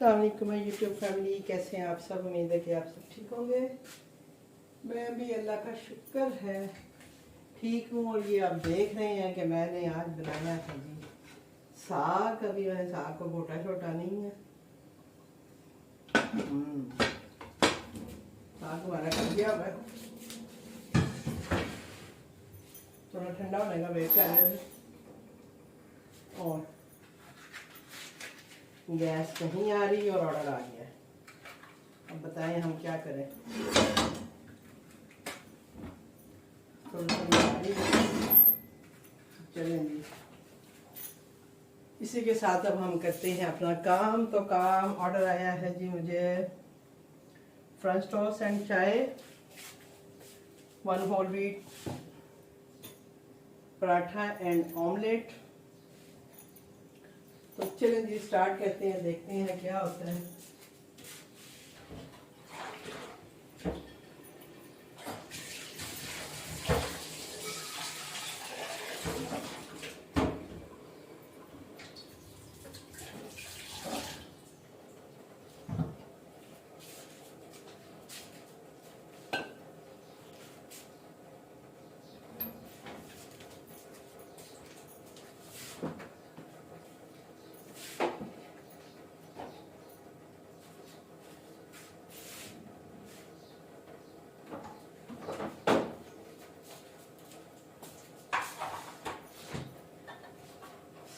अस्सलामुअलैकुम YouTube family, कैसे हैं आप सब। उम्मीद है कि आप सब ठीक होंगे। मैं भी अल्लाह का शुक्र है ठीक हूँ। और ये आप देख रहे हैं कि मैंने आज बनाया था जी साग। अभी मैंने साग को घोटा छोटा नहीं है। साग हमारा कट गया हुआ है, थोड़ा ठंडा होने का वेट कर रहे थे। और गैस नहीं आ रही और ऑर्डर आ गया है। अब बताएं हम क्या करें। चलें जी, इसी के साथ अब हम करते हैं अपना काम। तो काम ऑर्डर आया है जी मुझे, French toast and chai, 1 whole wheat paratha and omelette. तो चलें जी स्टार्ट करते हैं, देखते हैं क्या होता है।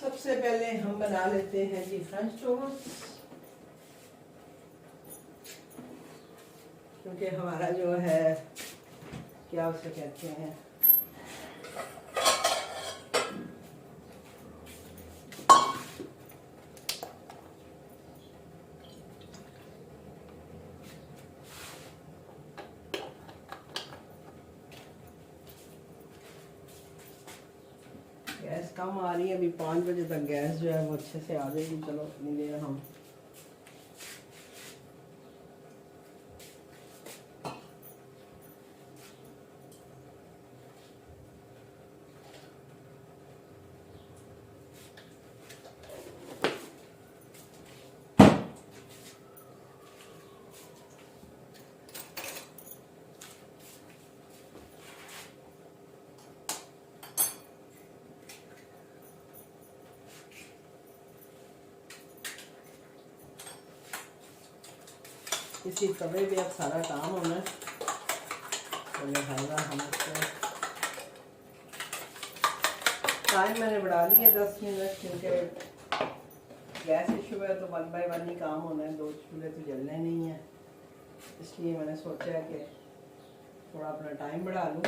सबसे पहले हम बना लेते हैं जी फ्रेंच टोस्ट, क्योंकि हमारा जो है क्या उसे कहते हैं, गैस कम आ रही है। अभी 5 बजे तक गैस जो है वो अच्छे से आ जाएगी। चलो इतनी देर हम इसी तवे पे अब सारा काम होना है। तो लिहाजा हम टाइम मैंने बढ़ा लिया 10 मिनट, क्योंकि गैस इशू है तो 1 बाय 1 ही काम होना है। 2 चूल्हे तो जलने नहीं है, इसलिए मैंने सोचा कि थोड़ा अपना टाइम बढ़ा लूँ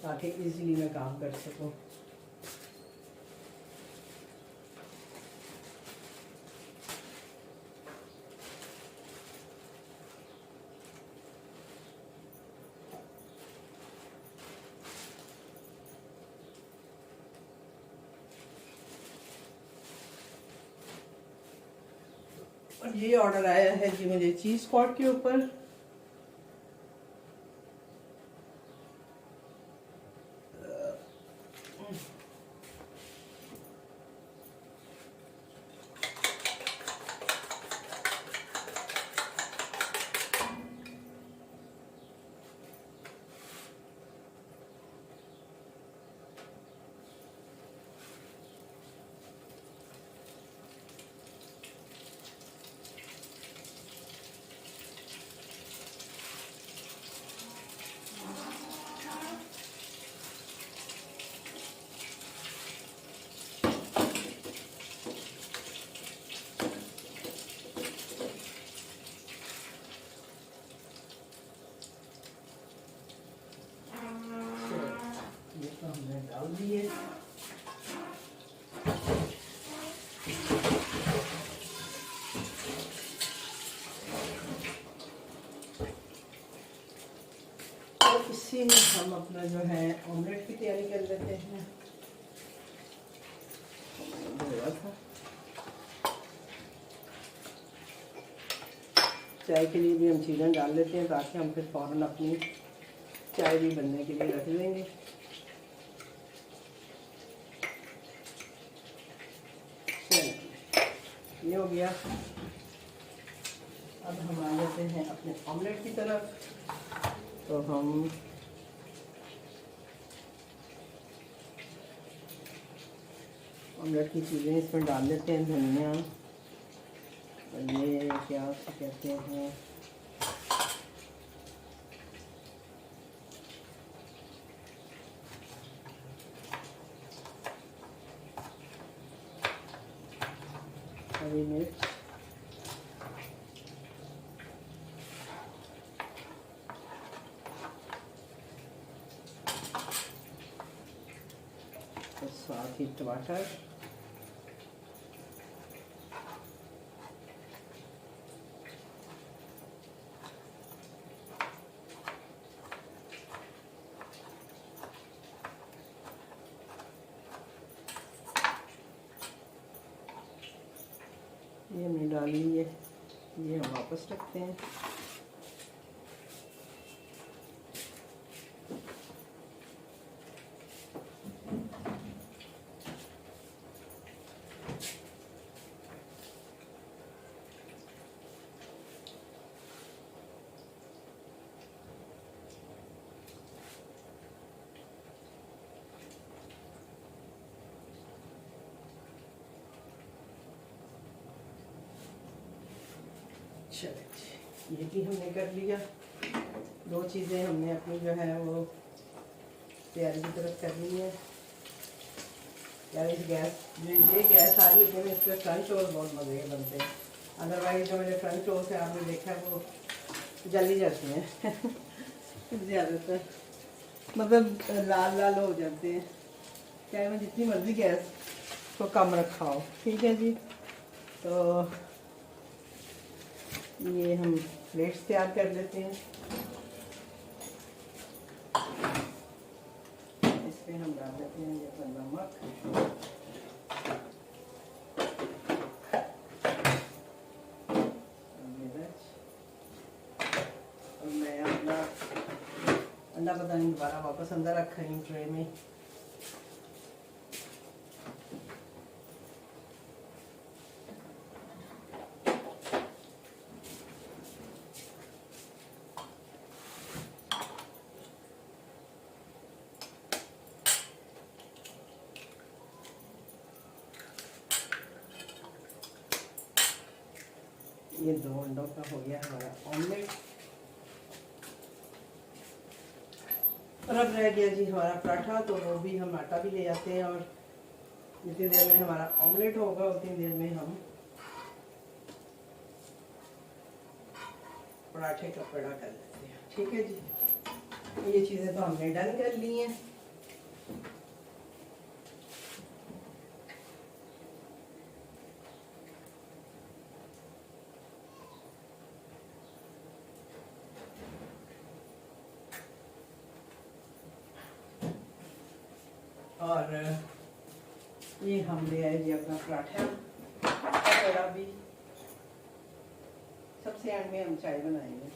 ताकि इजीली मैं काम कर सकूँ। और ये ऑर्डर आया है जी मुझे चीज़ स्पॉट के ऊपर। हमने डाल दिए। और इसी में हम अपना जो है ऑमलेट की तैयारी कर लेते हैं। चाय के लिए भी हम चीज़ें डाल लेते हैं ताकि हम फिर फ़ौरन अपनी चाय भी बनने के लिए रख लेंगे। रेडी हो गया। अब हम आ जाते हैं अपने ऑमलेट की तरफ। तो हम ऑमलेट की चीज़ें इसमें डाल देते हैं। धनिया, ये क्या कहते हैं, हरी मिर्च, और साथ ही टमाटर, ये हमने डाली है, ये हम वापस रखते हैं। चलिए ये भी हमने कर लिया। दो चीज़ें हमने अपनी जो है वो तैयारी की तरफ कर ली है। यार इस गैस ये गैस आ रही है, इस पर फ्रंट रोल बहुत मज़े के बनते हैं। अदरवाइज जो मेरे फ्रंट रोल है आपने देखा है वो जल ही जाती हैं ज़्यादातर, मतलब लाल लाल हो जाते हैं। चाहे मैं जितनी मर्जी गैस को कम रखा हो। ठीक है जी। तो ये हम प्लेट्स तैयार कर लेते हैं। इसमें हम डाल देते हैं जैसा नमक, मिर्च, और मैं अपना अंडा पता नहीं दोबारा वापस अंदर रखा है ट्रे में। ये 2 अंडों का हो गया हमारा ऑमलेट। और अब रह गया जी हमारा पराठा, तो वो भी हम आटा भी ले आते हैं, और जितनी देर में हमारा ऑमलेट होगा उतनी देर में हम पराठे का पेड़ा कर लेते हैं। ठीक है जी। ये चीज़ें तो हमने डन कर ली हैं। और ये हम ले आए जी अपना पराठा पेड़ा भी। सबसे एंड में हम चाय बनाएंगे।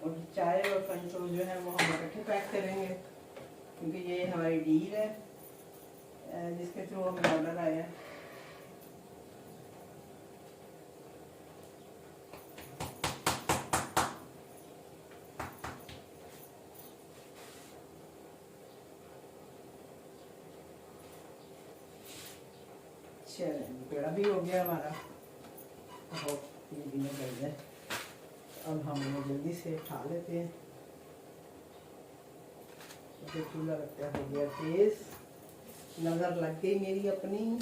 और चाय और फ्रंट रोल जो है वो हम इकट्ठे पैक करेंगे, क्योंकि ये हमारी डील है जिसके थ्रू हमें ऑर्डर आया है। चलिए पेड़ा भी हो गया हमारा। ये भी नहीं कर जाए। अब हम लोग जल्दी से उठा लेते हैं। तो चूल्हा लगता हो गया तेज, नज़र लग गई मेरी अपनी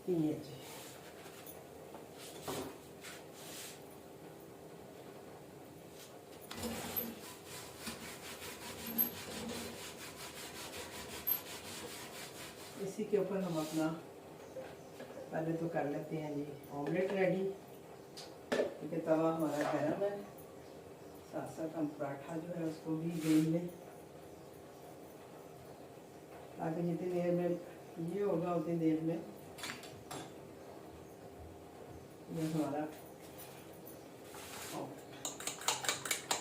ये जी इसी के ऊपर हम अपना पहले तो कर लेते हैं जी ऑमलेट रेडी, क्योंकि तवा हमारा गर्म है। साथ साथ हम पराठा जो है उसको भी बेल लें। ताकि जितनी देर में ये होगा उतनी देर में ये हमारा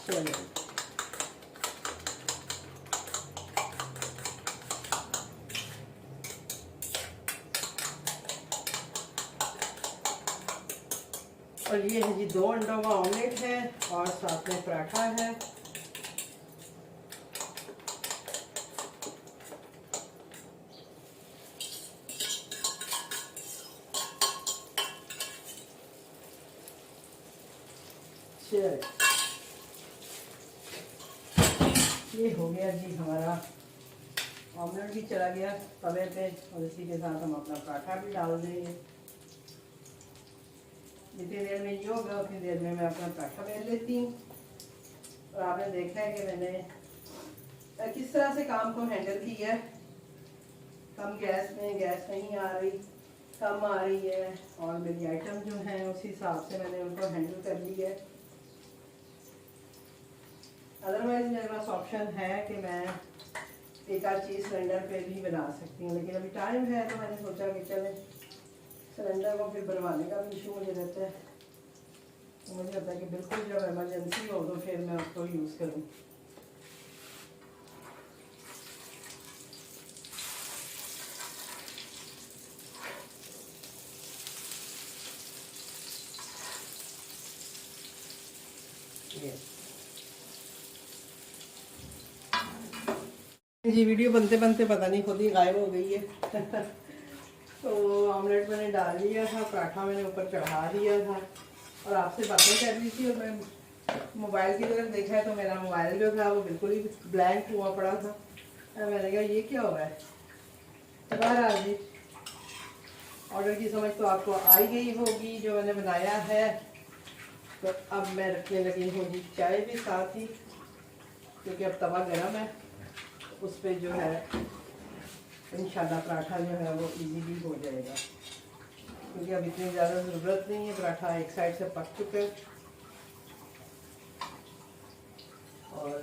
चलो। और ये है जी 2 अंडों का ऑमलेट है और साथ में पराठा है। ये हो गया जी हमारा ऑमलेट भी चला गया तवे पे और इसी के साथ हम अपना पराठा भी डाल देंगे। जितनी देर में ये होगा उतनी देर में मैं अपना पराठा बेल लेती हूँ। और आपने देखा है कि मैंने किस तरह से काम को हैंडल किया है। कम गैस में, गैस नहीं आ रही, कम आ रही है और मेरी आइटम जो हैं उसी हिसाब से मैंने उनको हैंडल कर लिया है। अदरवाइज मेरे पास ऑप्शन है कि मैं एक आध चीज़ सिलेंडर पे भी बना सकती हूँ, लेकिन अभी टाइम है तो मैंने सोचा कि चले सिलेंडर को फिर बनवाने का भी इशू मुझे रहता है। तो मुझे लगता है कि बिल्कुल जब इमरजेंसी हो तो फिर मैं उसको यूज़ करूँ। जी वीडियो बनते बनते पता नहीं खुद ही गायब हो गई है। तो ऑमलेट मैंने डाल दिया था, पराठा मैंने ऊपर चढ़ा दिया था और आपसे बातें कर रही थी और मैं मोबाइल की तरफ देखा है तो मेरा मोबाइल जो था वो बिल्कुल ही ब्लैंक हुआ पड़ा था। मैंने कहा ये क्या हो रहा है। बहरहाल जी ऑर्डर की समझ तो आपको आ ही गई होगी जो मैंने बनाया है। तो अब मैं रखने लगी हूँ जी चाय भी साथ ही, क्योंकि अब तवा गर्म है उस पर जो है इंशाल्लाह पराठा जो है वो इजीली हो जाएगा, क्योंकि अब इतनी ज़्यादा ज़रूरत नहीं है। पराठा एक साइड से पक चुके और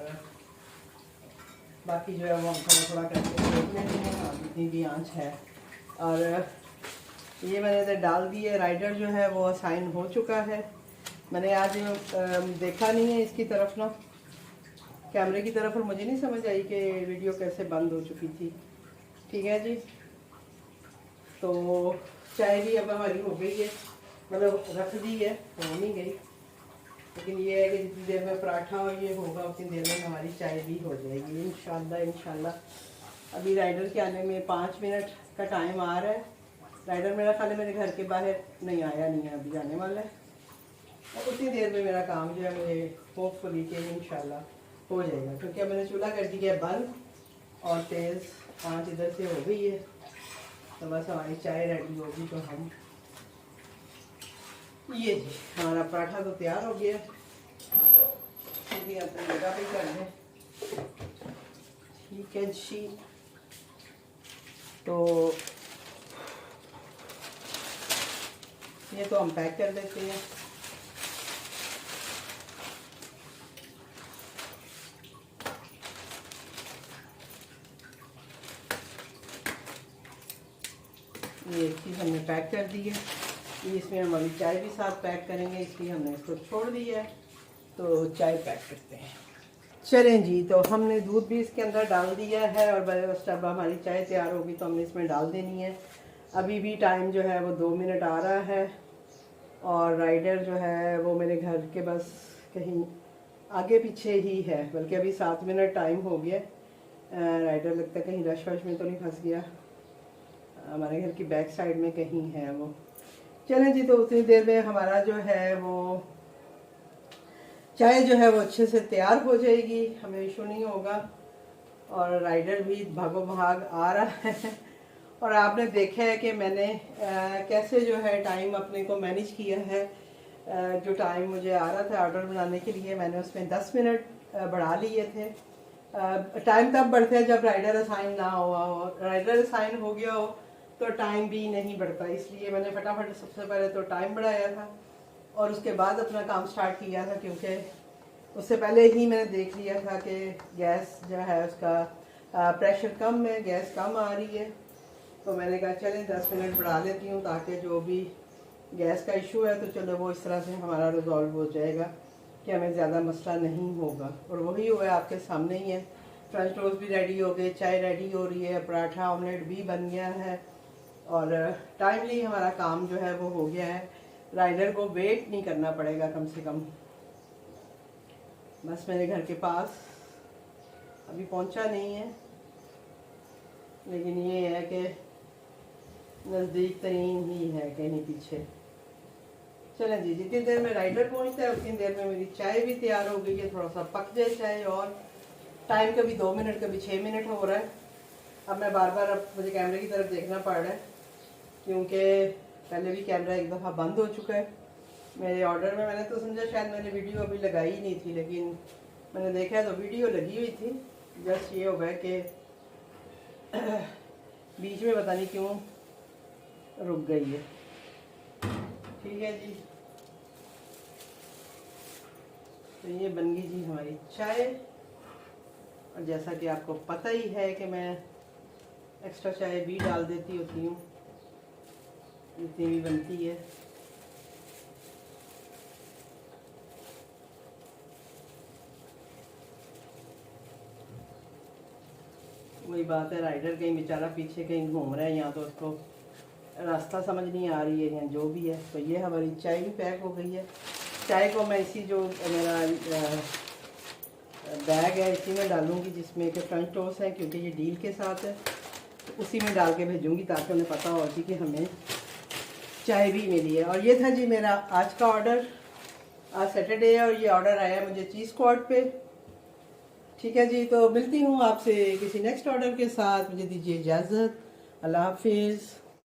बाकी जो है वो हम थोड़ा थोड़ा करके देख लेते हैं जितनी भी आँच है। और ये मैंने तो डाल दी है, राइडर जो है वो असाइन हो चुका है। मैंने आज देखा नहीं है इसकी तरफ ना, कैमरे की तरफ, और मुझे नहीं समझ आई कि वीडियो कैसे बंद हो चुकी थी। ठीक है जी, तो चाय भी अब हमारी हो गई है, मतलब रख दी है, हो नहीं गई, लेकिन ये है कि जितनी देर में पराठा और ये होगा उतनी देर में हमारी चाय भी हो जाएगी इंशाल्लाह इंशाल्लाह। अभी राइडर के आने में 5 मिनट का टाइम आ रहा है। राइडर मेरा खाली मेरे घर के बाहर नहीं आया नहीं है, अभी आने वाला है और उतनी देर में मेरा काम जो है मुझे होपफुली के इंशाल्लाह हो जाएगा, क्योंकि अब मैंने चूल्हा कर दिया है बंद और तेज़ आँच इधर से हो गई है। तो बस हमारी चाय रेडी होगी तो हम ये जी हमारा पराठा तो तैयार हो गया। अपनी जगह पे कर दें। ठीक है जी, तो ये तो हम पैक कर देते हैं। ये एक चीज़ हमने पैक कर दी है, इसमें हम अभी चाय भी साथ पैक करेंगे, इसलिए हमने इसको छोड़ दिया है। तो चाय पैक करते हैं। चलें जी, तो हमने दूध भी इसके अंदर डाल दिया है और बस अब हमारी चाय तैयार होगी तो हमने इसमें डाल देनी है। अभी भी टाइम जो है वो 2 मिनट आ रहा है और राइडर जो है वो मेरे घर के बस कहीं आगे पीछे ही है, बल्कि अभी 7 मिनट टाइम हो गया। राइडर लगता है कहीं रश वश में तो नहीं फंस गया, हमारे घर की बैक साइड में कहीं है वो। चलें जी, तो उतनी देर में हमारा जो है वो चाय जो है वो अच्छे से तैयार हो जाएगी, हमें इशू नहीं होगा। और राइडर भी भागो भाग आ रहा है और आपने देखा है कि मैंने कैसे जो है टाइम अपने को मैनेज किया है। जो टाइम मुझे आ रहा था ऑर्डर बनाने के लिए मैंने उसमें 10 मिनट बढ़ा लिए थे। टाइम तब बढ़ता है जब राइडर असाइन ना हुआ हो, राइडर असाइन हो गया हो तो टाइम भी नहीं बढ़ता, इसलिए मैंने फटाफट सबसे पहले तो टाइम बढ़ाया था और उसके बाद अपना काम स्टार्ट किया था, क्योंकि उससे पहले ही मैंने देख लिया था कि गैस जो है उसका प्रेशर कम है, गैस कम आ रही है, तो मैंने कहा चलें 10 मिनट बढ़ा लेती हूँ ताकि जो भी गैस का इशू है तो चलो वो इस तरह से हमारा रिजॉल्व हो जाएगा कि हमें ज़्यादा मसला नहीं होगा। और वही हुआ है, आपके सामने ही है। फ्रेंच टोस्ट भी रेडी हो गए, चाय रेडी हो रही है, पराठा ऑमलेट भी बन गया है और टाइमली हमारा काम जो है वो हो गया है। राइडर को वेट नहीं करना पड़ेगा कम से कम। बस मेरे घर के पास अभी पहुंचा नहीं है, लेकिन ये है कि नज़दीक तरीन ही है, कहीं पीछे। चलें जी, जितनी देर में राइडर पहुंचता है उतनी देर में मेरी चाय भी तैयार हो गई है। थोड़ा सा पक जाए चाय, और टाइम कभी 2 मिनट कभी 6 मिनट हो रहा है। अब मैं बार बार अब मुझे कैमरे की तरफ देखना पड़ रहा है क्योंकि पहले भी कैमरा एक दफ़ा बंद हो चुका है मेरे ऑर्डर में। मैंने तो समझा शायद मैंने वीडियो अभी लगाई ही नहीं थी, लेकिन मैंने देखा तो वीडियो लगी हुई थी। जस्ट ये हो गया कि बीच में पता नहीं क्यों रुक गई है। ठीक है जी, तो ये बन गई जी हमारी चाय। और जैसा कि आपको पता ही है कि मैं एक्स्ट्रा चाय भी डाल देती होती हूँ जितनी भी बनती है। वही बात है, राइडर कहीं बेचारा पीछे कहीं घूम रहा है, यहाँ तो उसको रास्ता समझ नहीं आ रही है या जो भी है। तो ये हमारी चाय भी पैक हो गई है। चाय को मैं इसी जो मेरा बैग है इसी में डालूंगी जिसमें कि फ्रेंच टोस्ट है, क्योंकि ये डील के साथ है, तो उसी में डाल के भेजूंगी ताकि उन्हें पता हो कि हमें चाय भी मिली है। और ये था जी मेरा आज का ऑर्डर। आज सैटरडे है और ये ऑर्डर आया मुझे चीज़ स्क्वाड पे। ठीक है जी, तो मिलती हूँ आपसे किसी नेक्स्ट ऑर्डर के साथ। मुझे दीजिए इजाज़त। अल्लाह हाफिज़।